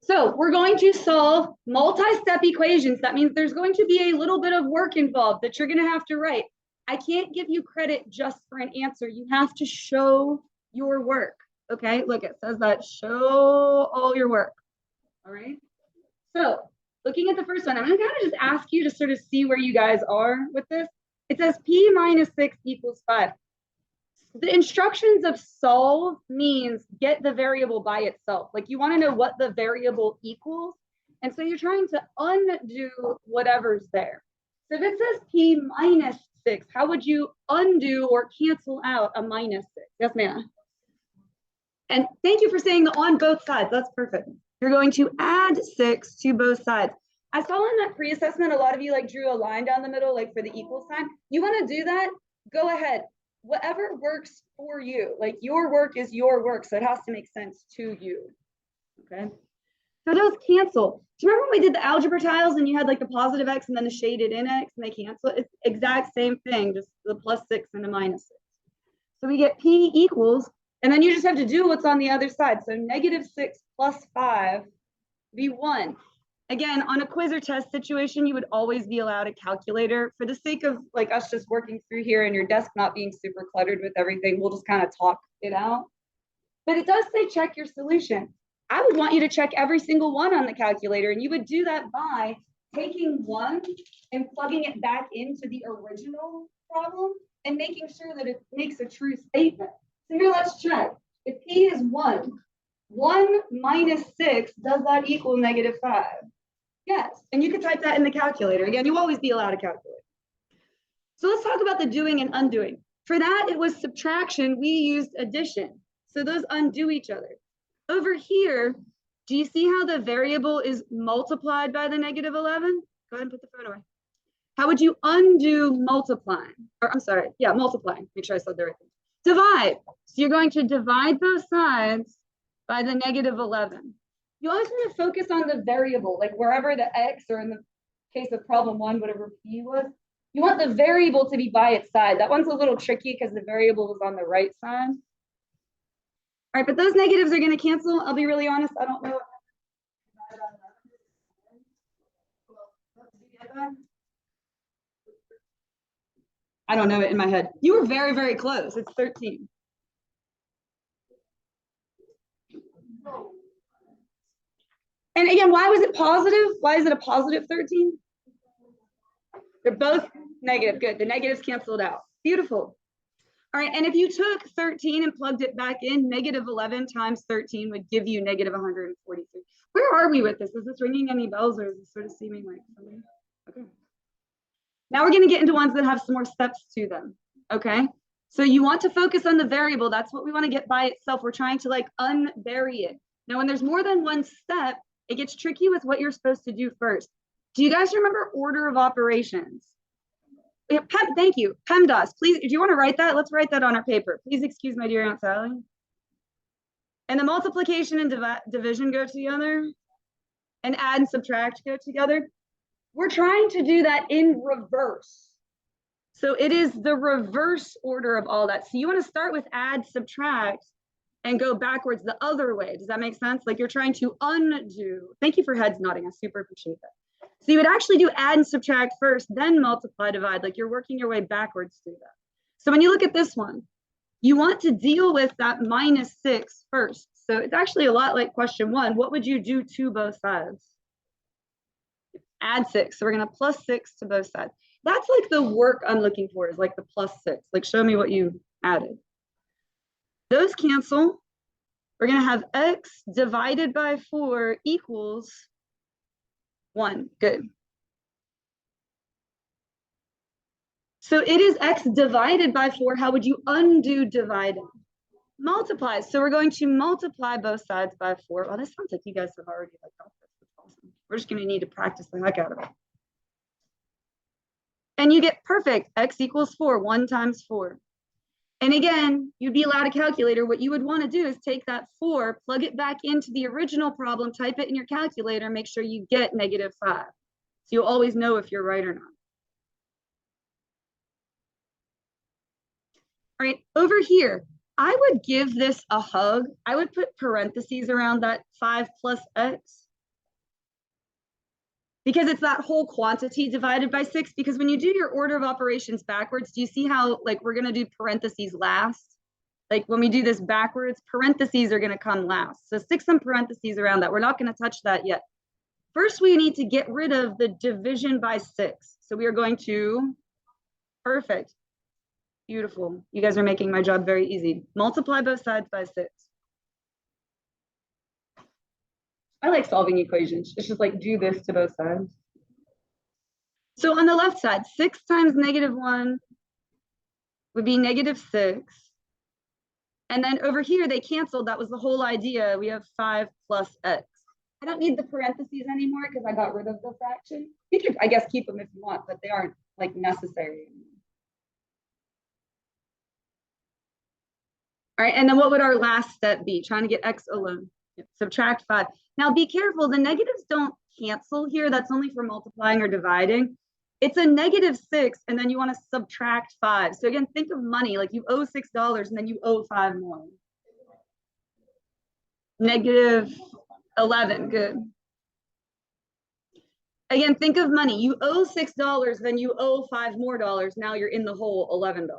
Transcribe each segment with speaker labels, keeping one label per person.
Speaker 1: So we're going to solve multi-step equations. That means there's going to be a little bit of work involved that you're going to have to write. I can't give you credit just for an answer. You have to show your work. Okay, look, it says that show all your work. All right. So looking at the first one, I'm going to kind of just ask you to sort of see where you guys are with this. It says p minus 6 equals 5. The instructions of solve means get the variable by itself. Like you want to know what the variable equals. And so you're trying to undo whatever's there. So if it says p minus 6, how would you undo or cancel out a minus 6? Yes, ma'am. And thank you for saying the on both sides. That's perfect. You're going to add 6 to both sides. I saw in that pre-assessment, a lot of you like drew a line down the middle, like for the equal sign. You want to do that? Go ahead. Whatever works for you. Like your work is your work, so it has to make sense to you. Okay. So those cancel. Do you remember when we did the algebra tiles and you had like the positive x and then the shaded in x and they cancel? It's the exact same thing, just the plus 6 and the minus 6. So we get p equals, and then you just have to do what's on the other side. So negative 6 plus 5 be 1. Again, on a quiz or test situation, you would always be allowed a calculator. For the sake of like us just working through here and your desk not being super cluttered with everything, we'll just kind of talk it out. But it does say check your solution. I would want you to check every single one on the calculator, and you would do that by taking 1 and plugging it back into the original problem and making sure that it makes a true statement. So here, let's check. If p is 1, 1 minus 6, does that equal negative 5? Yes, and you can type that in the calculator. Again, you always be allowed a calculator. So let's talk about the doing and undoing. For that, it was subtraction. We used addition. So those undo each other. Over here, do you see how the variable is multiplied by the negative 11? Go ahead and put the phone away. How would you undo multiplying? Or I'm sorry, yeah, multiplying. Make sure I said the right thing. Divide. So you're going to divide both sides by the negative 11. You always want to focus on the variable, like wherever the x, or in the case of problem 1, whatever p was, you want the variable to be by its side. That one's a little tricky because the variable was on the right side. All right, but those negatives are going to cancel. I'll be really honest, I don't know. I don't know it in my head. You were very, very close. It's 13. And again, why was it positive? Why is it a positive 13? They're both negative. Good. The negatives canceled out. Beautiful. All right. And if you took 13 and plugged it back in, negative 11 times 13 would give you negative 143. Where are we with this? Is this ringing any bells, or is this sort of seeming like something? Okay. Now we're going to get into ones that have some more steps to them. Okay. So you want to focus on the variable. That's what we want to get by itself. We're trying to like unbury it. Now, when there's more than one step, it gets tricky with what you're supposed to do first. Do you guys remember order of operations? Yeah, thank you. PEMDAS, please, do you want to write that? Let's write that on our paper. Please excuse my dear Aunt Sally. And the multiplication and division go together, and add and subtract go together. We're trying to do that in reverse. So it is the reverse order of all that. So you want to start with add, subtract, and go backwards the other way. Does that make sense? Like you're trying to undo. Thank you for heads nodding. I super appreciate that. So you would actually do add and subtract first, then multiply, divide. Like you're working your way backwards through that. So when you look at this one, you want to deal with that minus 6 first. So it's actually a lot like question 1. What would you do to both sides? Add 6. So we're going to plus 6 to both sides. That's like the work I'm looking for, is like the plus 6. Like show me what you added. Those cancel. We're going to have x divided by 4 equals 1. Good. So it is x divided by 4. How would you undo dividing? Multiply. So we're going to multiply both sides by 4. Well, this sounds like you guys have already like got this. That's awesome. We're just going to need to practice the heck out of it. And you get perfect. X equals 4. 1 times 4. And again, you'd be allowed a calculator. What you would want to do is take that 4, plug it back into the original problem, type it in your calculator, make sure you get negative 5. So you'll always know if you're right or not. All right, over here, I would give this a hug. I would put parentheses around that 5 plus x. because it's that whole quantity divided by 6. Because when you do your order of operations backwards, do you see how like we're going to do parentheses last? Like when we do this backwards, parentheses are going to come last. So stick some parentheses around that. We're not going to touch that yet. First, we need to get rid of the division by 6. So we are going to, perfect, beautiful. You guys are making my job very easy. Multiply both sides by 6. I like solving equations. It's just like do this to both sides. So on the left side, 6 times -1 would be -6. And then over here, they canceled. That was the whole idea. We have 5 plus x. I don't need the parentheses anymore because I got rid of the fraction. You could, I guess, keep them if you want, but they aren't like necessary anymore. All right, and then what would our last step be? Trying to get x alone. Yep. Subtract 5. Now be careful, the negatives don't cancel here. That's only for multiplying or dividing. It's a -6, and then you want to subtract 5. So again, think of money, like you owe $6 and then you owe 5 more. -11, good. Again, think of money. You owe $6, then you owe 5 more dollars. Now you're in the hole $11.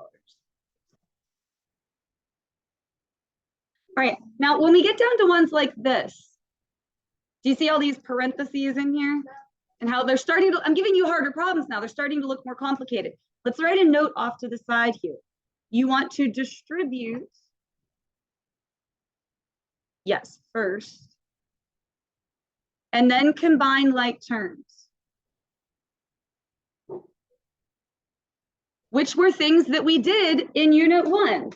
Speaker 1: All right, now when we get down to ones like this, do you see all these parentheses in here? And how they're starting to, I'm giving you harder problems now. They're starting to look more complicated. Let's write a note off to the side here. You want to distribute, yes, first, and then combine like terms, which were things that we did in Unit 1.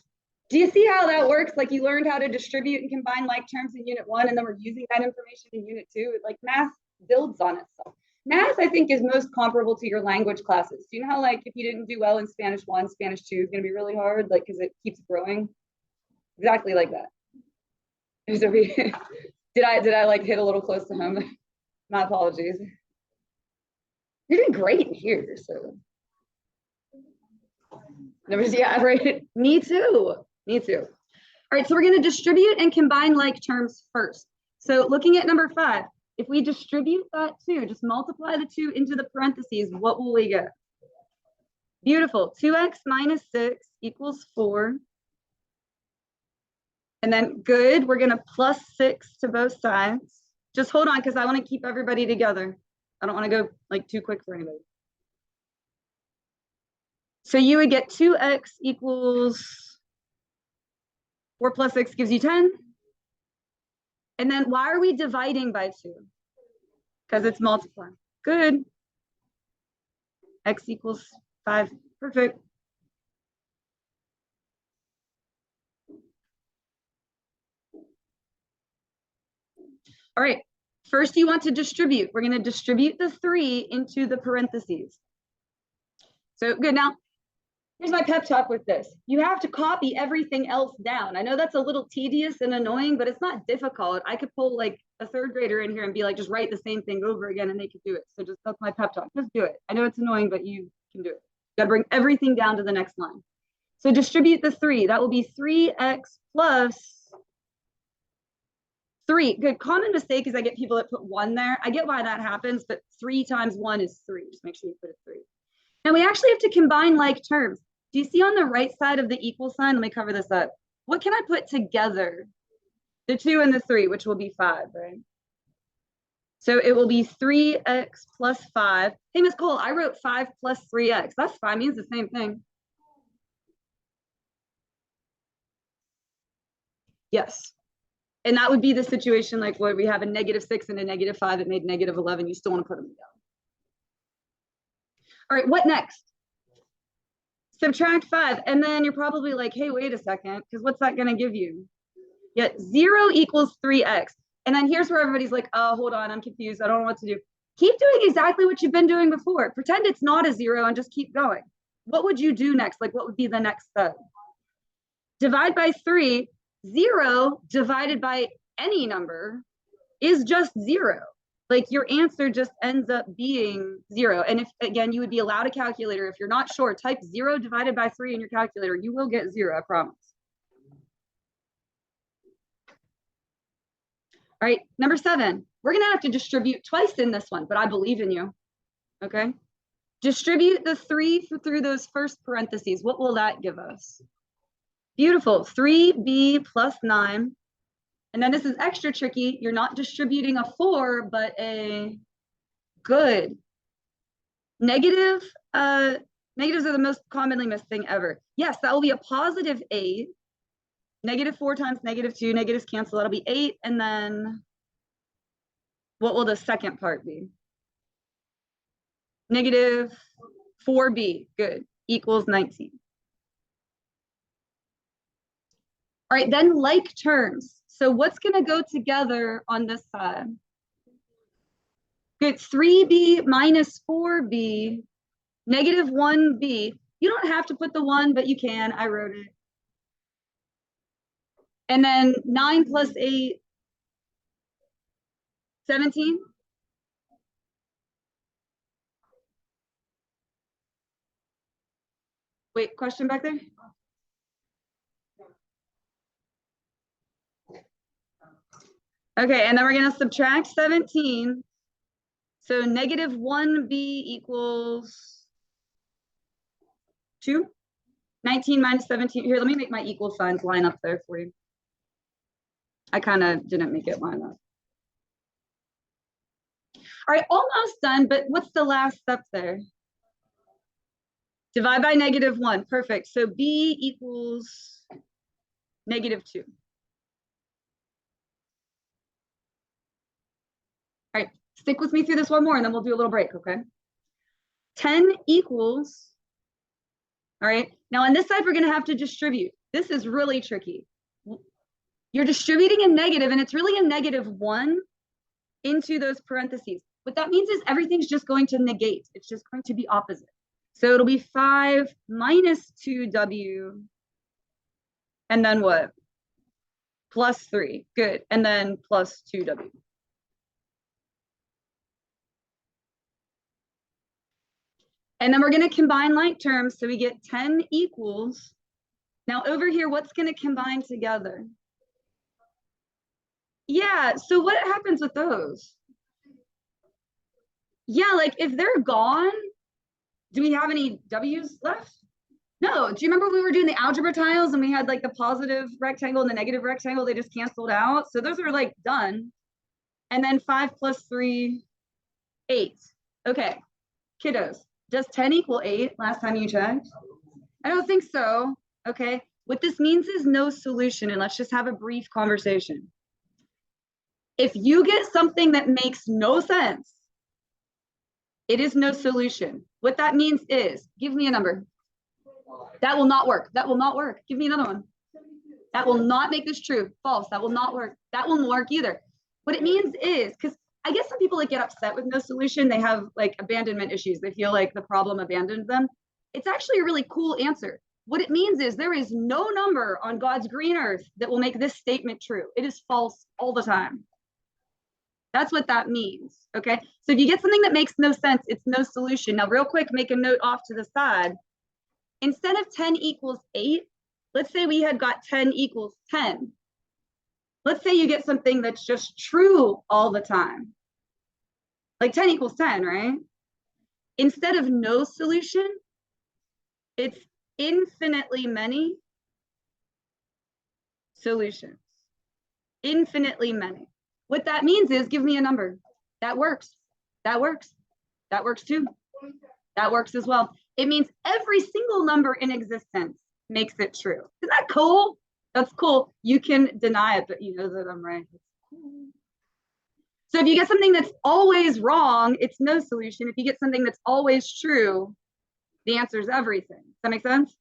Speaker 1: Do you see how that works? Like you learned how to distribute and combine like terms in Unit 1, and then we're using that information in Unit 2. Like math builds on itself. Math, I think, is most comparable to your language classes. Do you know how, like, if you didn't do well in Spanish 1, Spanish 2 is going to be really hard, like, because it keeps growing? Exactly like that. Did I like hit a little close to home? My apologies. You're doing great in here, so. Yeah, right. Me too. Me too. All right, so we're going to distribute and combine like terms first. So looking at number 5. If we distribute that 2, just multiply the 2 into the parentheses, what will we get? Beautiful. 2x minus 6 equals 4. And then good, we're going to plus 6 to both sides. Just hold on because I want to keep everybody together. I don't want to go like too quick for anybody. So you would get 2x equals 4 plus 6 gives you 10. And then why are we dividing by 2? Because it's multiplying. Good. X equals 5. Perfect. All right. First, you want to distribute. We're going to distribute the 3 into the parentheses. So good. Now, here's my pep talk with this. You have to copy everything else down. I know that's a little tedious and annoying, but it's not difficult. I could pull like a 3rd grader in here and be like, just write the same thing over again and they could do it. So just, that's my pep talk. Just do it. I know it's annoying, but you can do it. You got to bring everything down to the next line. So distribute the 3. That will be 3x plus 3. Good. Common mistake is I get people that put 1 there. I get why that happens, but 3 times 1 is 3. Just make sure you put a 3. Now we actually have to combine like terms. Do you see on the right side of the equal sign? Let me cover this up. What can I put together? The 2 and the 3, which will be 5, right? So it will be 3x plus 5. Hey, Miss Cole, I wrote 5 plus 3x. That's fine. It means the same thing. Yes. And that would be the situation like where we have a -6 and a -5 that made -11. You still want to put them together. All right, what next? Subtract 5. And then you're probably like, hey, wait a second, because what's that going to give you? Yet 0 equals 3x. And then here's where everybody's like, oh, hold on, I'm confused. I don't know what to do. Keep doing exactly what you've been doing before. Pretend it's not a 0 and just keep going. What would you do next? Like, what would be the next step? Divide by 3. 0 divided by any number is just 0. Like your answer just ends up being 0. And if, again, you would be allowed a calculator. If you're not sure, type 0 divided by 3 in your calculator. You will get 0, I promise. All right, number 7. We're gonna have to distribute twice in this one, but I believe in you. Okay. Distribute the 3 through those first parentheses. What will that give us? Beautiful. 3b plus 9. And then this is extra tricky. You're not distributing a 4, but a good. Negatives are the most commonly missed thing ever. Yes, that will be a positive 8. -4 times -2, negatives cancel. That'll be 8. And then what will the second part be? -4b, good, equals 19. All right, then like terms. So what's gonna go together on this side? Good, 3b minus 4b, -1b. You don't have to put the 1, but you can, I wrote it. And then 9 plus 8, 17. Wait, question back there? Okay, and then we're gonna subtract 17. So -1b equals 2. 19 minus 17. Here, let me make my equal signs line up there for you. I kind of didn't make it line up. All right, almost done, but what's the last step there? Divide by -1. Perfect. So b equals -2. All right, stick with me through this one more and then we'll do a little break, okay? 10 equals, all right, now on this side, we're gonna have to distribute. This is really tricky. You're distributing a negative and it's really a -1 into those parentheses. What that means is everything's just going to negate. It's just going to be opposite. So it'll be 5 minus 2w, and then what? Plus 3, good, and then plus 2w. And then we're gonna combine like terms, so we get 10 equals. Now over here, what's gonna combine together? Yeah, so what happens with those? Yeah, like if they're gone, do we have any W's left? No, do you remember we were doing the algebra tiles and we had like the positive rectangle and the negative rectangle, they just canceled out. So those are like done. And then 5 plus 3, 8. Okay, kiddos, does 10 equal 8 last time you checked? I don't think so, okay. What this means is no solution, and let's just have a brief conversation. If you get something that makes no sense, it is no solution. What that means is, give me a number. That will not work. That will not work. Give me another one. That will not make this true. False. That will not work. That won't work either. What it means is, because I guess some people like get upset with no solution, they have like abandonment issues. They feel like the problem abandoned them. It's actually a really cool answer. What it means is there is no number on God's green earth that will make this statement true. It is false all the time. That's what that means, okay? So if you get something that makes no sense, it's no solution. Now, real quick, make a note off to the side. Instead of 10 equals 8, let's say we had got 10 equals 10. Let's say you get something that's just true all the time. Like 10 equals 10, right? Instead of no solution, it's infinitely many solutions. Infinitely many. What that means is, give me a number. That works. That works. That works too. That works as well. It means every single number in existence makes it true. Isn't that cool? That's cool. You can deny it, but you know that I'm right. So if you get something that's always wrong, it's no solution. If you get something that's always true, the answer is everything. Does that make sense?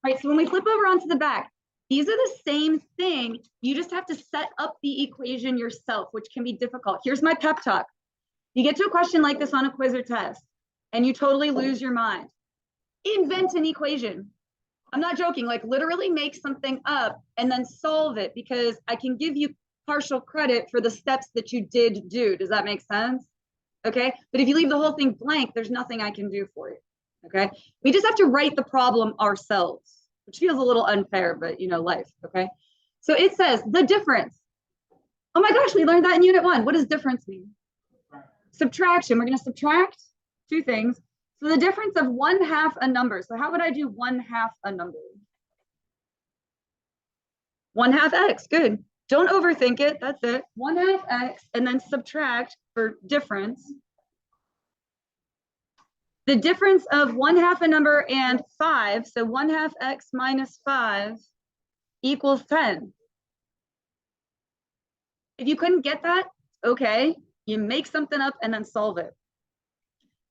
Speaker 1: All right, so when we flip over onto the back, these are the same thing. You just have to set up the equation yourself, which can be difficult. Here's my pep talk. You get to a question like this on a quiz or test, and you totally lose your mind. Invent an equation. I'm not joking, like literally make something up and then solve it, because I can give you partial credit for the steps that you did do. Does that make sense? Okay, but if you leave the whole thing blank, there's nothing I can do for you. Okay, we just have to write the problem ourselves. which feels a little unfair, but life, okay? So it says the difference. Oh my gosh, we learned that in unit 1. What does difference mean? Subtraction. We're going to subtract two things. So the difference of 1/2 a number. So how would I do 1/2 a number? 1/2 x. Good. Don't overthink it. That's it. 1/2 x, and then subtract for difference. The difference of 1/2 a number and 5. So 1/2 x minus 5 equals 10. If you couldn't get that, okay, you make something up and then solve it.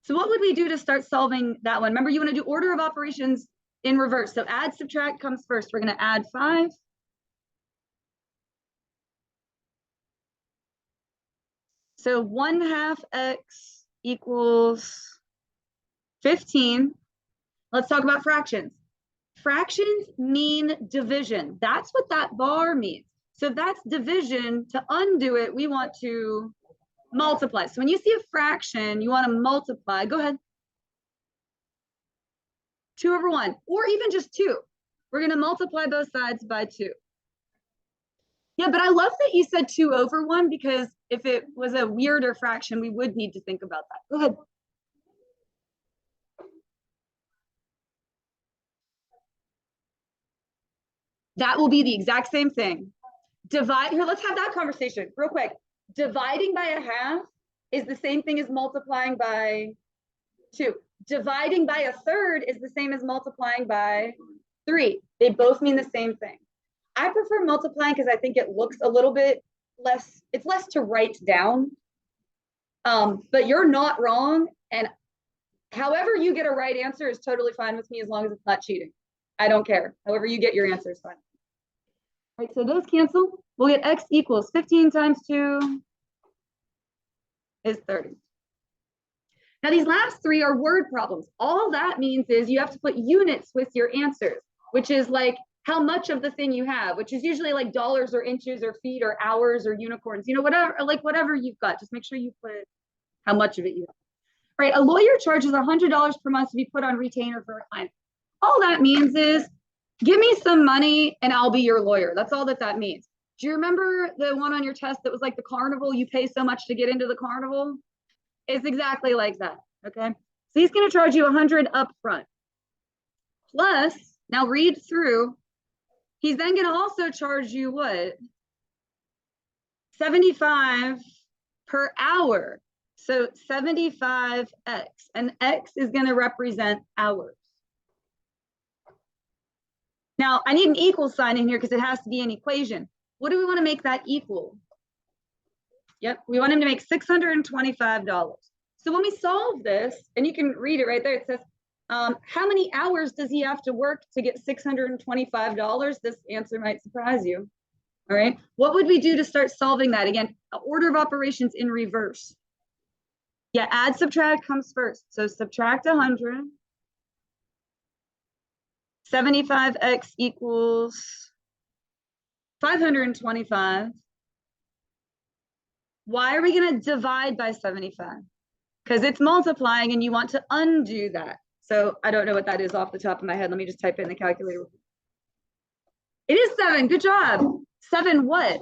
Speaker 1: So what would we do to start solving that one? Remember, you want to do order of operations in reverse. So add, subtract comes first. We're going to add 5. So 1/2 x equals 15. Let's talk about fractions. Fractions mean division. That's what that bar means. So that's division. To undo it, we want to multiply. So when you see a fraction, you want to multiply. Go ahead. 2/1, or even just 2. We're going to multiply both sides by 2. Yeah, but I love that you said 2/1, because if it was a weirder fraction, we would need to think about that. Go ahead. That will be the exact same thing. Divide, here, let's have that conversation real quick. Dividing by 1/2 is the same thing as multiplying by 2. Dividing by 1/3 is the same as multiplying by 3. They both mean the same thing. I prefer multiplying because I think it looks a little bit less, it's less to write down. But you're not wrong. And however you get a right answer is totally fine with me, as long as it's not cheating. I don't care. However you get your answer is fine. All right, so those cancel. We'll get x equals 15 times 2 is 30. Now these last 3 are word problems. All that means is you have to put units with your answers, which is like how much of the thing you have, which is usually like dollars or inches or feet or hours or unicorns, whatever, like whatever you've got. Just make sure you put how much of it you have. All right, a lawyer charges $100 per month to be put on retainer for a client. All that means is give me some money and I'll be your lawyer. That's all that means. Do you remember the one on your test that was like the carnival? You pay so much to get into the carnival? It's exactly like that, okay? So he's going to charge you $100 up front. Plus, now read through, he's then going to also charge you what? $75 per hour. So 75x, and x is going to represent hours. Now, I need an equal sign in here because it has to be an equation. What do we want to make that equal? Yep, we want him to make $625. So when we solve this, and you can read it right there, it says, how many hours does he have to work to get $625? This answer might surprise you. All right, what would we do to start solving that? Again, order of operations in reverse. Yeah, add, subtract comes first. So subtract 100. 75x equals 525. Why are we going to divide by 75? Because it's multiplying and you want to undo that. So I don't know what that is off the top of my head. Let me just type it in the calculator. It is 7. Good job. 7 what?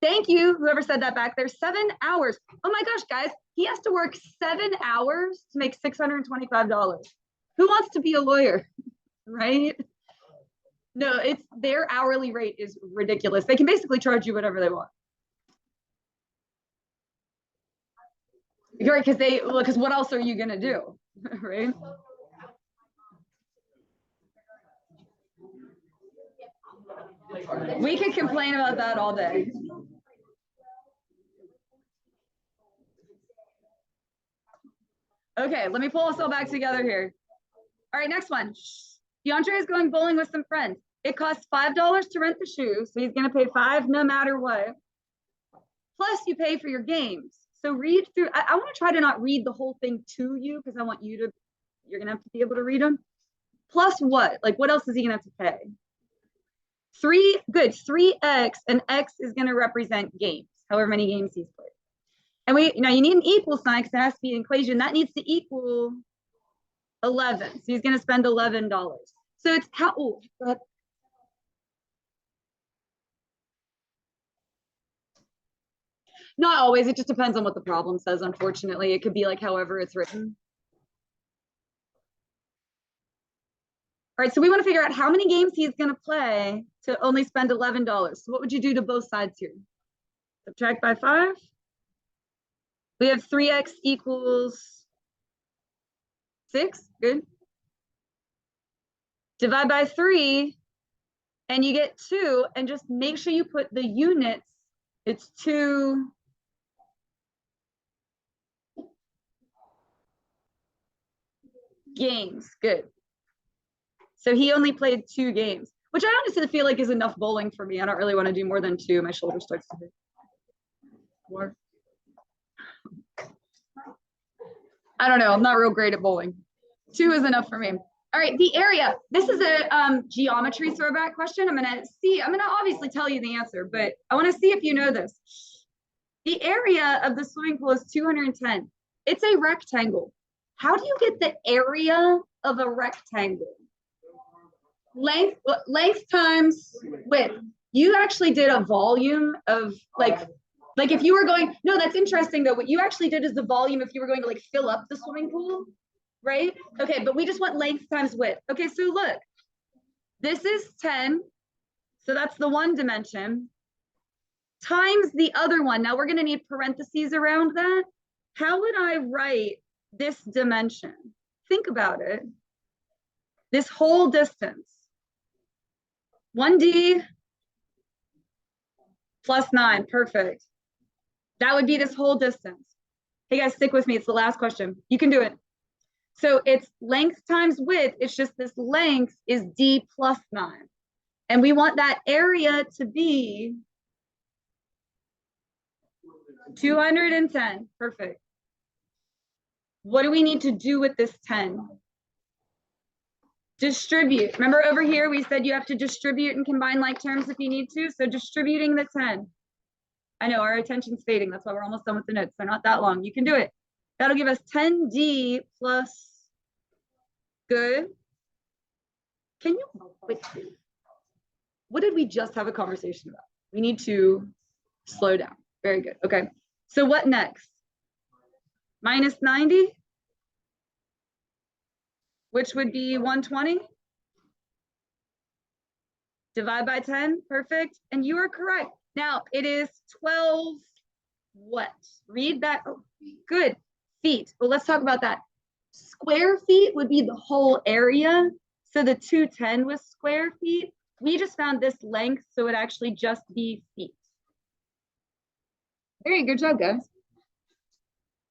Speaker 1: Thank you, whoever said that back there. 7 hours. Oh my gosh, guys. He has to work 7 hours to make $625. Who wants to be a lawyer? Right? No, it's their hourly rate is ridiculous. They can basically charge you whatever they want. Right, because what else are you gonna do? Right? We could complain about that all day. Okay, let me pull us all back together here. All right, next one. DeAndre is going bowling with some friends. It costs $5 to rent the shoes, so he's going to pay $5 no matter what. Plus, you pay for your games. So read through. I want to try to not read the whole thing to you because I want you to. You're going to have to be able to read them. Plus what? Like, what else is he going to have to pay? 3x, and x is going to represent games, however many games he's played. And you need an equal sign because it has to be an equation. That needs to equal 11. So he's going to spend $11. So it's how, oh, not always, it just depends on what the problem says, unfortunately. It could be like however it's written. All right, so we want to figure out how many games he's going to play to only spend $11. So what would you do to both sides here? Subtract by 5. We have 3x equals 6. Good. Divide by 3, and you get 2. And just make sure you put the units. It's 2 games. Good. So he only played 2 games, which I honestly feel like is enough bowling for me. I don't really want to do more than 2. My shoulder starts to hurt. 4. I don't know. I'm not real great at bowling. 2 is enough for me. All right, the area. This is a geometry throwback question. I'm gonna obviously tell you the answer, but I want to see if you know this. The area of the swimming pool is 210. It's a rectangle. How do you get the area of a rectangle? Length times width. You actually did a volume of like if you were going, no, that's interesting though. What you actually did is the volume if you were going to like fill up the swimming pool, right? Okay, but we just want length times width. Okay, so look, this is 10. So that's the one dimension times the other one. Now we're going to need parentheses around that. How would I write this dimension? Think about it. This whole distance. 1D plus 9. Perfect. That would be this whole distance. Hey guys, stick with me. It's the last question. You can do it. So it's length times width. It's just this length is D plus 9. And we want that area to be 210. Perfect. What do we need to do with this 10? Distribute. Remember over here, we said you have to distribute and combine like terms if you need to. So distributing the 10. I know our attention's fading. That's why we're almost done with the notes. They're not that long. You can do it. That'll give us 10D plus, good. Can you, wait, what did we just have a conversation about? We need to slow down. Very good. Okay. So what next? Minus 90, which would be 120. Divide by 10. Perfect. And you are correct. Now it is 12 what? Read that. Oh, good. Feet. Well, let's talk about that. Square feet would be the whole area. So the 210 was square feet. We just found this length, so it actually just be feet. Very good job, guys.